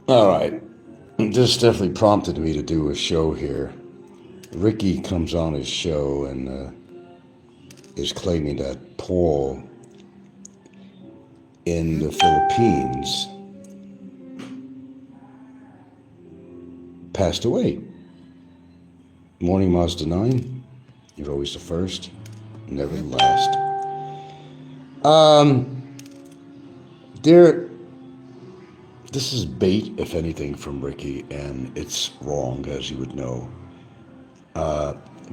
All right. This definitely prompted me to do a show here. Ricky comes on his show and is claiming that Paul in the Philippines passed away. Morning Mazda 9. You're always the first, never the last. Um, there, this is bait, if anything, from Ricky, and it's wrong, as you would know.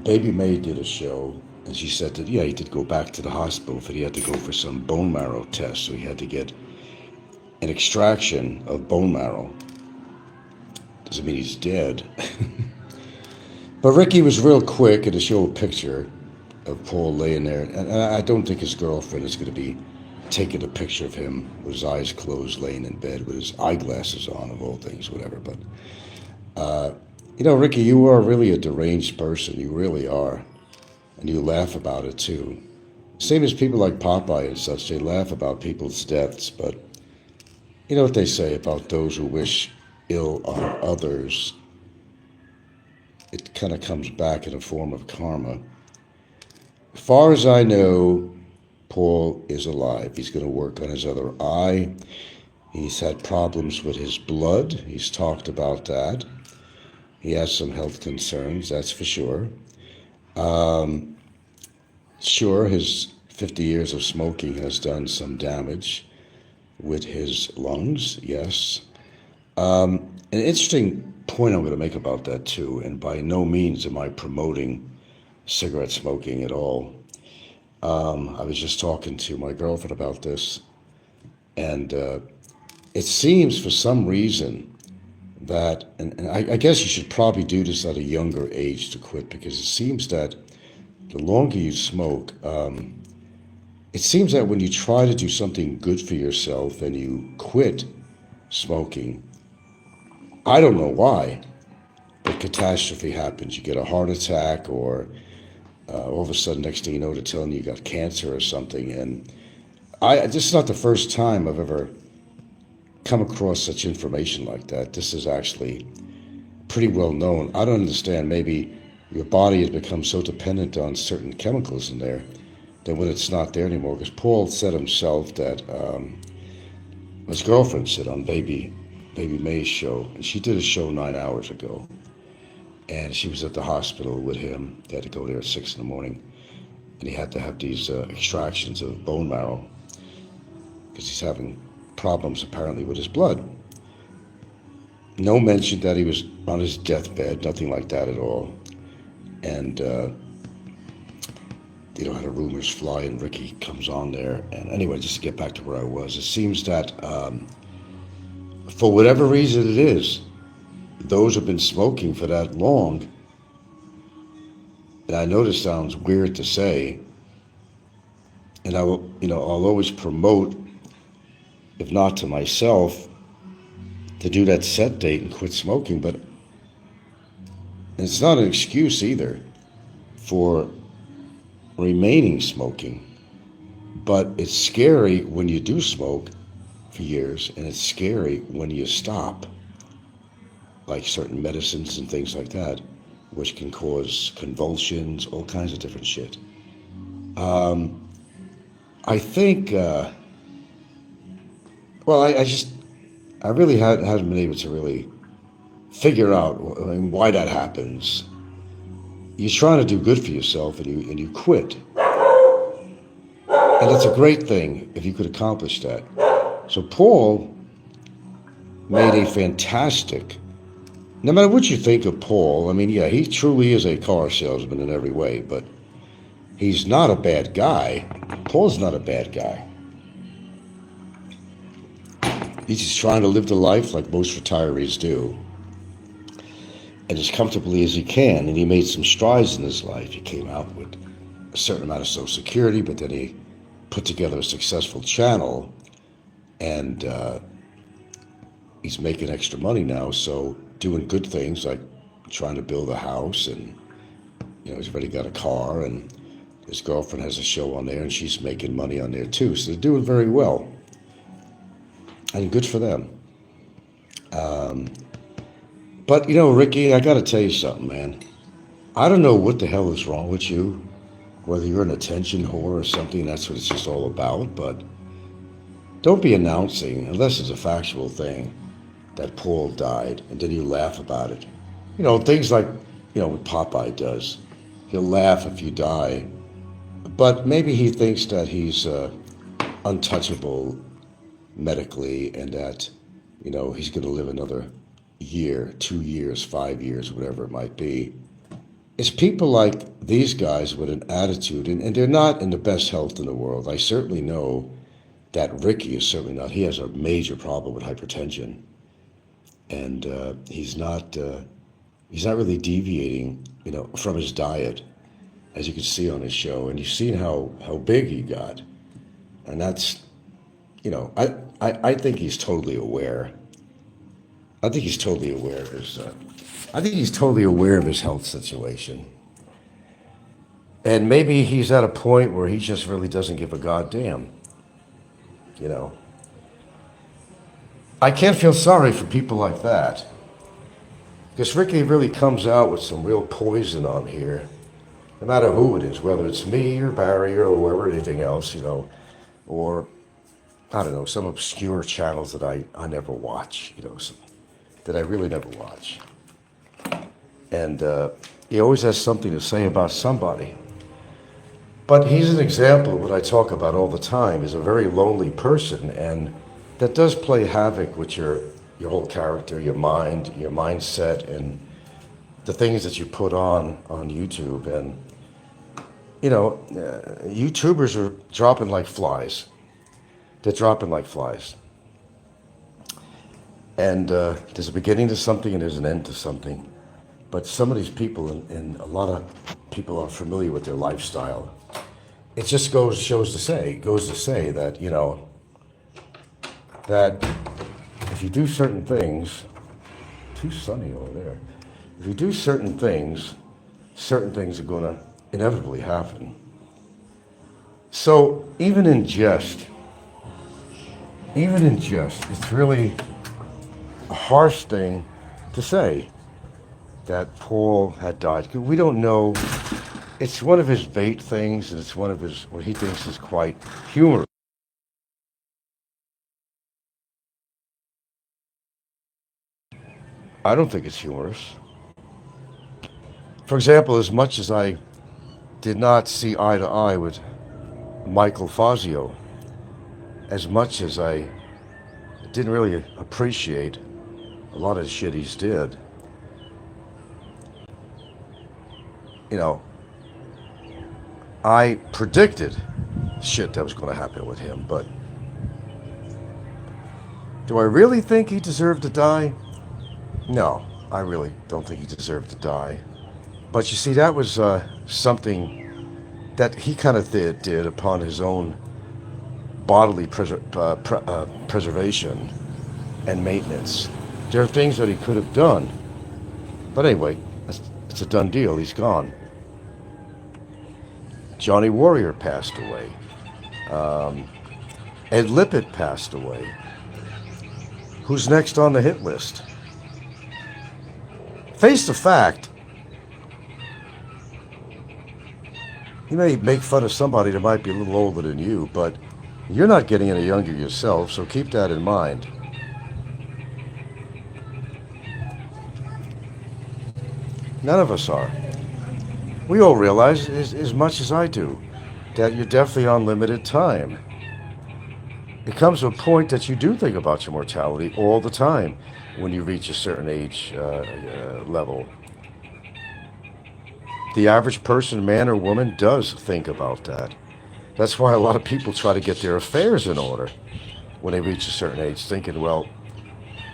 Baby May did a show, and she said that, yeah, he did go back to the hospital, but he had to go for some bone marrow test, so he had to get an extraction of bone marrow. Doesn't mean he's dead. But Ricky was real quick to show a picture of Paul laying there, and I don't think his girlfriend is going to be taking a picture of him with his eyes closed, laying in bed with his eyeglasses on, of all things, whatever. But Ricky, you are really a deranged person. You really are, and you laugh about it too. Same as people like Popeye and such. They laugh about people's deaths, but you know what they say about those who wish ill on others. It kind of comes back in a form of karma. As far as I know, Paul is alive. He's going to work on his other eye. He's had problems with his blood. He's talked about that. He has some health concerns, that's for sure. Sure, his 50 years of smoking has done some damage with his lungs, yes. An interesting point I'm going to make about that too, and by no means am I promoting cigarette smoking at all. I was just talking to my girlfriend about this, and it seems for some reason that, and I guess you should probably do this at a younger age to quit, because it seems that the longer you smoke, it seems that when you try to do something good for yourself and you quit smoking, I don't know why, but catastrophe happens. You get a heart attack, or all of a sudden, next thing you know, they're telling you you got cancer or something. And this is not the first time I've ever come across such information like that. This is actually pretty well known. I don't understand. Maybe your body has become so dependent on certain chemicals in there that when it's not there anymore, because Paul said himself that his girlfriend said on Baby May's show, and she did a show 9 hours ago, and she was at the hospital with him. They had to go there at 6 in the morning, and he had to have these extractions of bone marrow because he's having problems apparently with his blood. No mention that he was on his deathbed, nothing like that at all. And how the rumors fly, and Ricky comes on there. And anyway, just to get back to where I was, it seems that for whatever reason it is, those who've been smoking for that long, and I know this sounds weird to say, and I will, I'll always promote, if not to myself, to do that set date and quit smoking, but it's not an excuse either for remaining smoking. But it's scary when you do smoke for years, and it's scary when you stop, like certain medicines and things like that, which can cause convulsions, all kinds of different shit. I think, I really haven't been able to really figure out why that happens. You're trying to do good for yourself, and you quit. And that's a great thing if you could accomplish that. So Paul made a fantastic, no matter what you think of Paul, I mean, yeah, he truly is a car salesman in every way, but he's not a bad guy. Paul's not a bad guy. He's just trying to live the life like most retirees do, and as comfortably as he can. And he made some strides in his life. He came out with a certain amount of Social Security, but then he put together a successful channel, and he's making extra money now. So doing good things like trying to build a house, and he's already got a car, and his girlfriend has a show on there, and she's making money on there too. So they're doing very well, and good for them. But you know, Ricky, I got to tell you something, man. I don't know what the hell is wrong with you, whether you're an attention whore or something. That's what it's just all about. But don't be announcing, unless it's a factual thing, that Paul died, and then you laugh about it. You know, things like, you know, what Popeye does. He'll laugh if you die, but maybe he thinks that he's untouchable medically and that, you know, he's going to live another year, 2 years, 5 years, whatever it might be. It's people like these guys with an attitude, and they're not in the best health in the world. I certainly know that Ricky is certainly not. He has a major problem with hypertension, and he's not really deviating, you know, from his diet, as you can see on his show. And you've seen how big he got, and that's, you know, I think he's totally aware. I think he's totally aware of his. I think he's totally aware of his health situation, and maybe he's at a point where he just really doesn't give a goddamn. You know, I can't feel sorry for people like that, because Ricky really comes out with some real poison on here, no matter who it is, whether it's me or Barry or whoever, anything else, you know, or I don't know, some obscure channels that I never watch, you know, that I really never watch. And he always has something to say about somebody. But he's an example of what I talk about all the time. He's a very lonely person, and that does play havoc with your whole character, your mind, your mindset, and the things that you put on YouTube. And, you know, YouTubers are dropping like flies. They're dropping like flies. And there's a beginning to something and there's an end to something. But some of these people, and a lot of people are familiar with their lifestyle. It just goes to say that, you know, that if you do certain things, too sunny over there. If you do certain things are going to inevitably happen. So even in jest, it's really a harsh thing to say that Paul had died. 'Cause we don't know. It's one of his bait things, and it's one of his, what he thinks is quite humorous. I don't think it's humorous. For example, as much as I did not see eye to eye with Michael Fazio, as much as I didn't really appreciate a lot of the shit he's did, you know, I predicted shit that was going to happen with him. But do I really think he deserved to die? No, I really don't think he deserved to die. But you see, that was something that he kind of did upon his own bodily preservation and maintenance. There are things that he could have done. But anyway, it's a done deal. He's gone. Johnny Warrior passed away. Ed Lippitt passed away. Who's next on the hit list? Face the fact, you may make fun of somebody that might be a little older than you, but you're not getting any younger yourself, so keep that in mind. None of us are. We all realize, as much as I do, that you're definitely on limited time. It comes to a point that you do think about your mortality all the time when you reach a certain age level. The average person, man or woman, does think about that. That's why a lot of people try to get their affairs in order when they reach a certain age, thinking, well,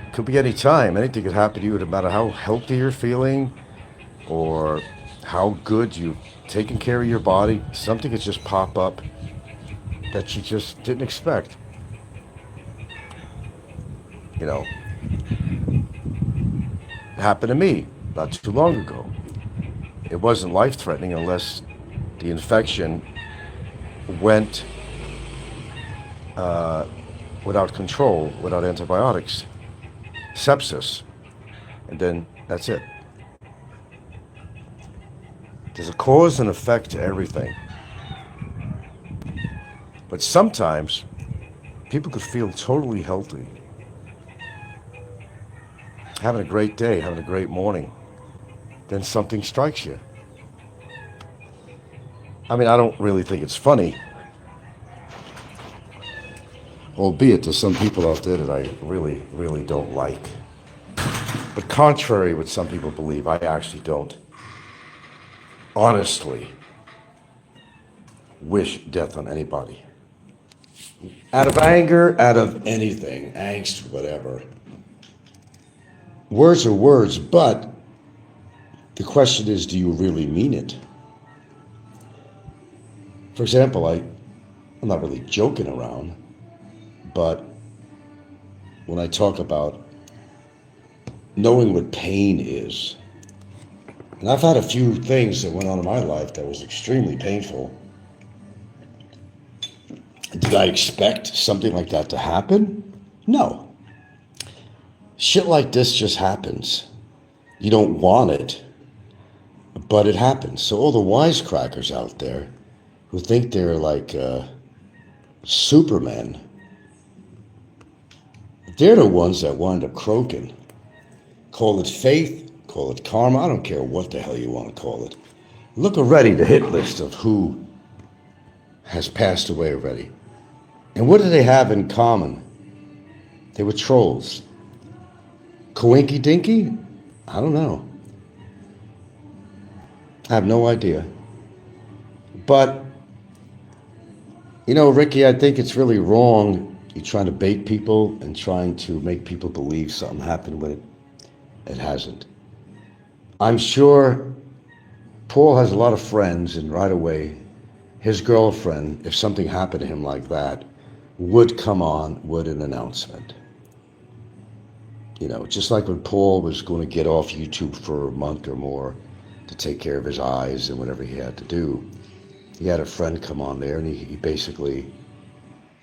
it could be any time. Anything could happen to you, no matter how healthy you're feeling or how good you've taken care of your body. Something could just pop up that you just didn't expect. You know, it happened to me not too long ago. It wasn't life-threatening unless the infection went without control, without antibiotics. Sepsis. and then that's it. There's a cause and effect to everything. But sometimes people could feel totally healthy, having a great day, having a great morning. Then something strikes you. I mean, I don't really think it's funny, albeit there's some people out there that I really, really don't like. But contrary to what some people believe, I actually don't honestly wish death on anybody. Out of anger, out of anything, angst, whatever. Words are words, but the question is, do you really mean it? For example, I'm not really joking around, but when I talk about knowing what pain is, and I've had a few things that went on in my life that was extremely painful. Did I expect something like that to happen? No. Shit like this just happens. You don't want it, but it happens. So all the wisecrackers out there who think they're like Supermen, they're the ones that wind up croaking. Call it faith, call it karma, I don't care what the hell you want to call it. Look already, the hit list of who has passed away already. And what do they have in common? They were trolls. Coinky Dinky? I don't know. I have no idea. But, you know, Ricky, I think it's really wrong. You're trying to bait people and trying to make people believe something happened when it hasn't. I'm sure Paul has a lot of friends, and right away, his girlfriend, if something happened to him like that, would come on with an announcement. You know, just like when Paul was going to get off YouTube for a month or more to take care of his eyes and whatever he had to do, he had a friend come on there, and he basically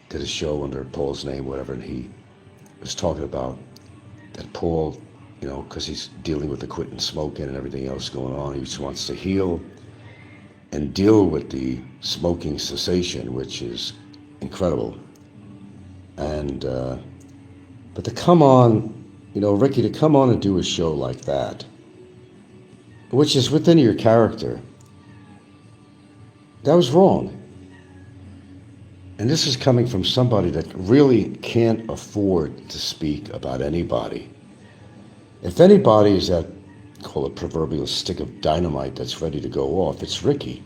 did a show under Paul's name, whatever, and he was talking about that Paul, you know, because he's dealing with the quitting smoking and everything else going on, he just wants to heal and deal with the smoking cessation, which is incredible. And, but to come on, you know, Ricky, to come on and do a show like that, which is within your character, that was wrong. And this is coming from somebody that really can't afford to speak about anybody. If anybody is that, call it proverbial stick of dynamite that's ready to go off, it's Ricky.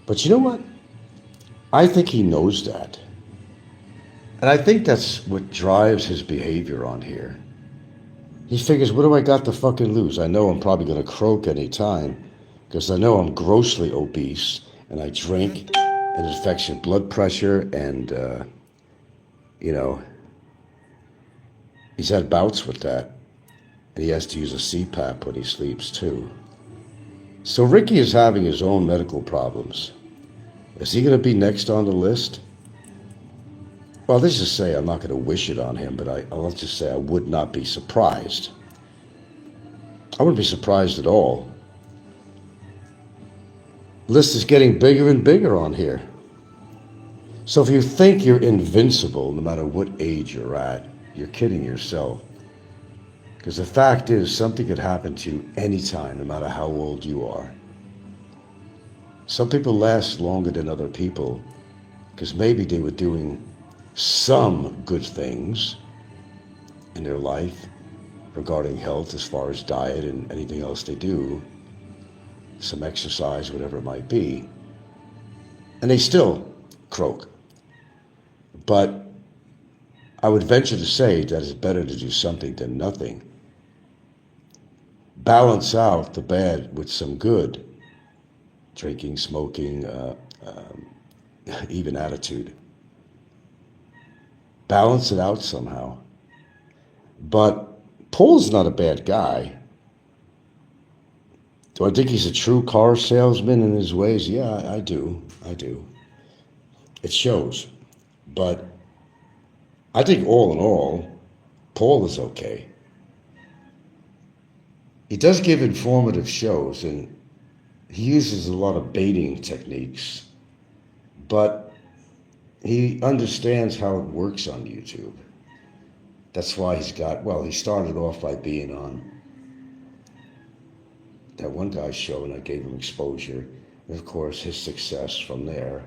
But you know what? I think he knows that. And I think that's what drives his behavior on here. He figures, what do I got to fucking lose? I know I'm probably going to croak any time because I know I'm grossly obese and I drink and it affects your blood pressure and, you know, he's had bouts with that. And he has to use a CPAP when he sleeps too. So Ricky is having his own medical problems. Is he going to be next on the list? Well, let's just say I'm not going to wish it on him, but I'll just say I would not be surprised. I wouldn't be surprised at all. The list is getting bigger and bigger on here. So if you think you're invincible, no matter what age you're at, you're kidding yourself. Because the fact is, something could happen to you anytime, no matter how old you are. Some people last longer than other people because maybe they were doing some good things in their life regarding health as far as diet and anything else they do, some exercise, whatever it might be, and they still croak. But I would venture to say that it's better to do something than nothing. Balance out the bad with some good. Drinking, smoking, even attitude. Balance it out somehow. But Paul's not a bad guy. Do I think he's a true car salesman in his ways? Yeah, I do. It shows. But I think all in all, Paul is okay. He does give informative shows, and he uses a lot of baiting techniques, but he understands how it works on YouTube. That's why he started off by being on that one guy's show, and I gave him exposure. And of course, his success from there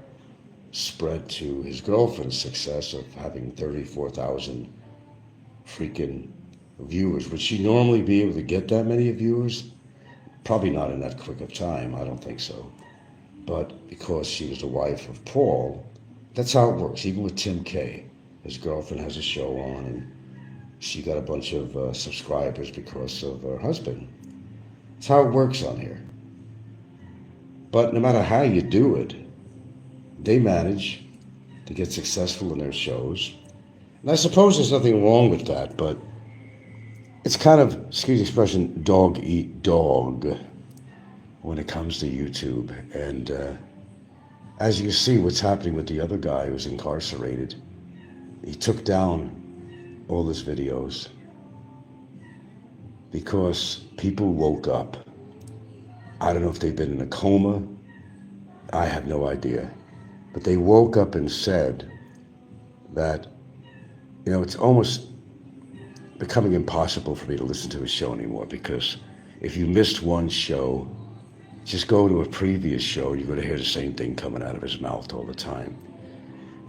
spread to his girlfriend's success of having 34,000 freaking viewers. Would she normally be able to get that many viewers? Probably not in that quick of time, I don't think so. But because she was the wife of Paul, that's how it works. Even with Tim K, his girlfriend has a show on, and she got a bunch of subscribers because of her husband. That's how it works on here. But no matter how you do it, they manage to get successful in their shows. And I suppose there's nothing wrong with that, but it's kind of, excuse the expression, dog eat dog when it comes to YouTube. And as you see what's happening with the other guy who's incarcerated, he took down all his videos because people woke up. I don't know if they've been in a coma. I have no idea. But they woke up and said that, it's almost becoming impossible for me to listen to his show anymore, because if you missed one show, just go to a previous show, you're going to hear the same thing coming out of his mouth all the time.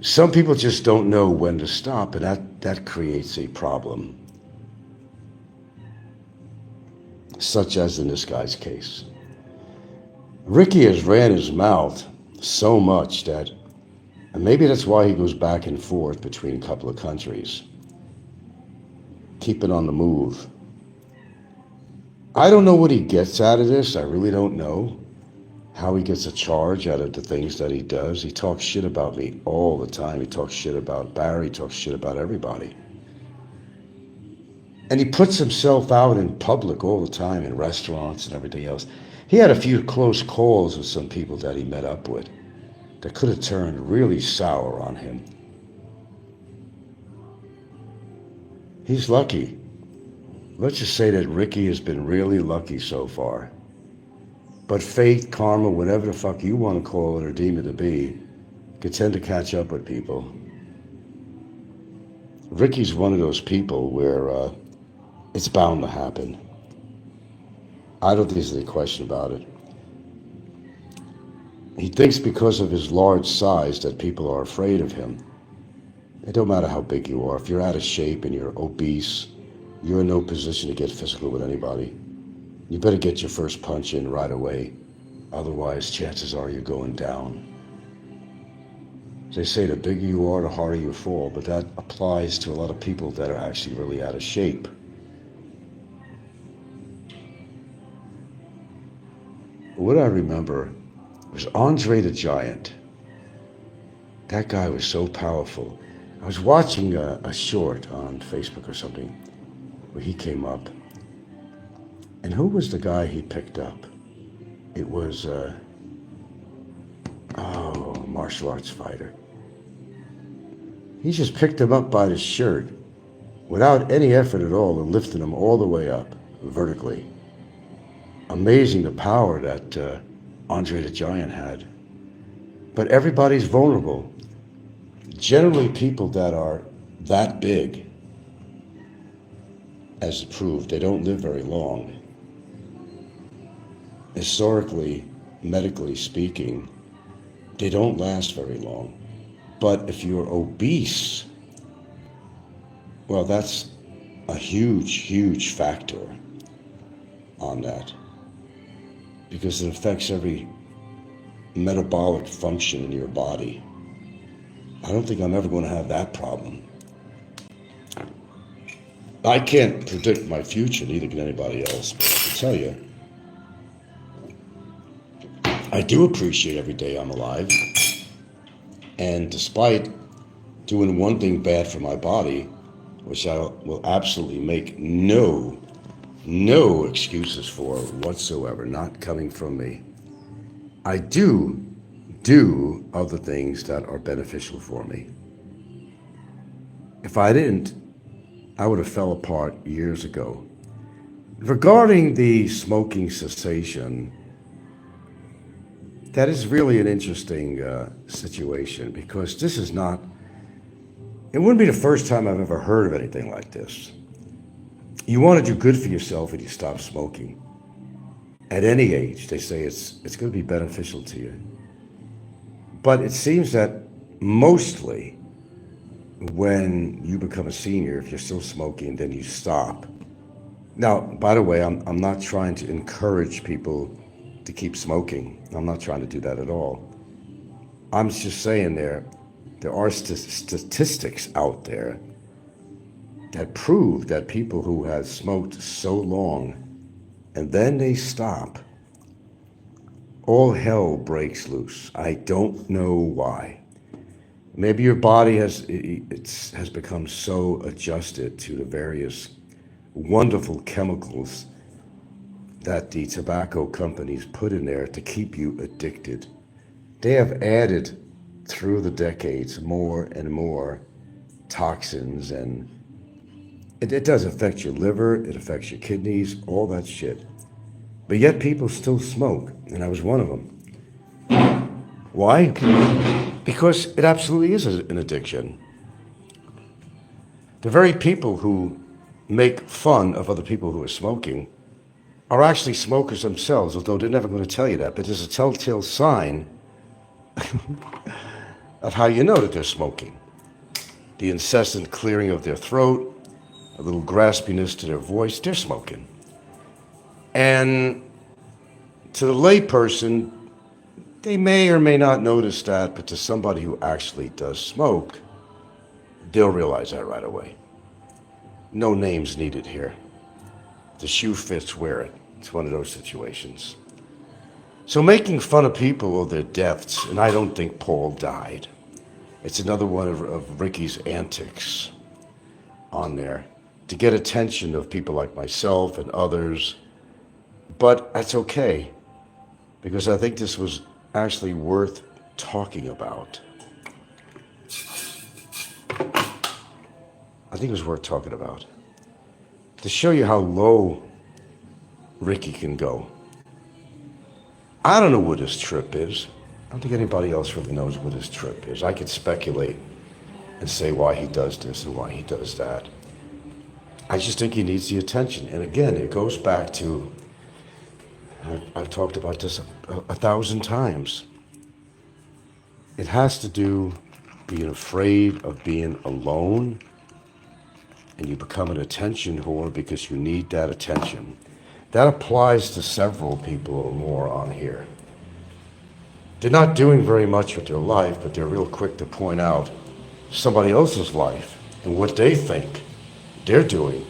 Some people just don't know when to stop, and that creates a problem, such as in this guy's case. Ricky has ran his mouth so much that, and maybe that's why he goes back and forth between a couple of countries, keeping on the move. I don't know what he gets out of this. I really don't know how he gets a charge out of the things that he does. He talks shit about me all the time. He talks shit about Barry. He talks shit about everybody. And he puts himself out in public all the time, in restaurants and everything else. He had a few close calls with some people that he met up with that could have turned really sour on him. He's lucky. Let's just say that Ricky has been really lucky so far. But fate, karma, whatever the fuck you want to call it or deem it to be, can tend to catch up with people. Ricky's one of those people where it's bound to happen. I don't think there's any question about it. He thinks because of his large size that people are afraid of him. It don't matter how big you are. If you're out of shape and you're obese, you're in no position to get physical with anybody. You better get your first punch in right away. Otherwise, chances are you're going down. They say the bigger you are, the harder you fall, but that applies to a lot of people that are actually really out of shape. What I remember was Andre the Giant. That guy was so powerful. I was watching a short on Facebook or something where he came up. And who was the guy he picked up? It was, martial arts fighter. He just picked him up by the shirt without any effort at all and lifted him all the way up vertically. Amazing the power that Andre the Giant had. But everybody's vulnerable. Generally, people that are that big, as proved, they don't live very long. Historically, medically speaking, they don't last very long. But if you're obese, well, that's a huge, huge factor on that, because it affects every metabolic function in your body. I don't think I'm ever going to have that problem. I can't predict my future, neither can anybody else, but I can tell you, I do appreciate every day I'm alive. And despite doing one thing bad for my body, which I will absolutely make no excuses for whatsoever, not coming from me, I do other things that are beneficial for me. If I didn't, I would have fell apart years ago. Regarding the smoking cessation, that is really an interesting situation because this is not, it wouldn't be the first time I've ever heard of anything like this. You want to do good for yourself and you stop smoking. At any age, they say it's going to be beneficial to you. But it seems that mostly when you become a senior, if you're still smoking, then you stop. Now, by the way, I'm not trying to encourage people to keep smoking. I'm not trying to do that at all. I'm just saying there are statistics out there that prove that people who have smoked so long and then they stop, all hell breaks loose. I don't know why. Maybe your body has become so adjusted to the various wonderful chemicals that the tobacco companies put in there to keep you addicted. They have added through the decades more and more toxins, and it does affect your liver, it affects your kidneys, all that shit. But yet people still smoke, and I was one of them. Why? Because it absolutely is an addiction. The very people who make fun of other people who are smoking are actually smokers themselves, although they're never going to tell you that. But there's a telltale sign of how you know that they're smoking. The incessant clearing of their throat, a little graspiness to their voice, they're smoking. And to the layperson, they may or may not notice that, but to somebody who actually does smoke, they'll realize that right away. No names needed here. If the shoe fits, wear it. It's one of those situations. So making fun of people or their deaths, and I don't think Paul died. It's another one of Ricky's antics on there to get attention of people like myself and others. But that's okay, because I think this was actually worth talking about. I think it was worth talking about. To show you how low Ricky can go. I don't know what his trip is. I don't think anybody else really knows what his trip is. I could speculate and say why he does this and why he does that. I just think he needs the attention. And again, it goes back to, I've talked about this a 1,000 times. It has to do being afraid of being alone, and you become an attention whore because you need that attention. That applies to several people or more on here. They're not doing very much with their life, but they're real quick to point out somebody else's life and what they think they're doing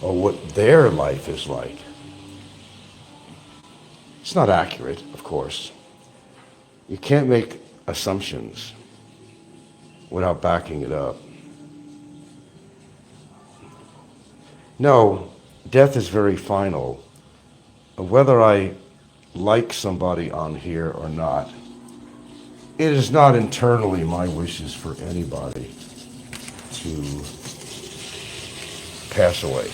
or what their life is like. It's not accurate, of course. You can't make assumptions without backing it up. No, death is very final. Whether I like somebody on here or not, it is not internally my wishes for anybody to pass away.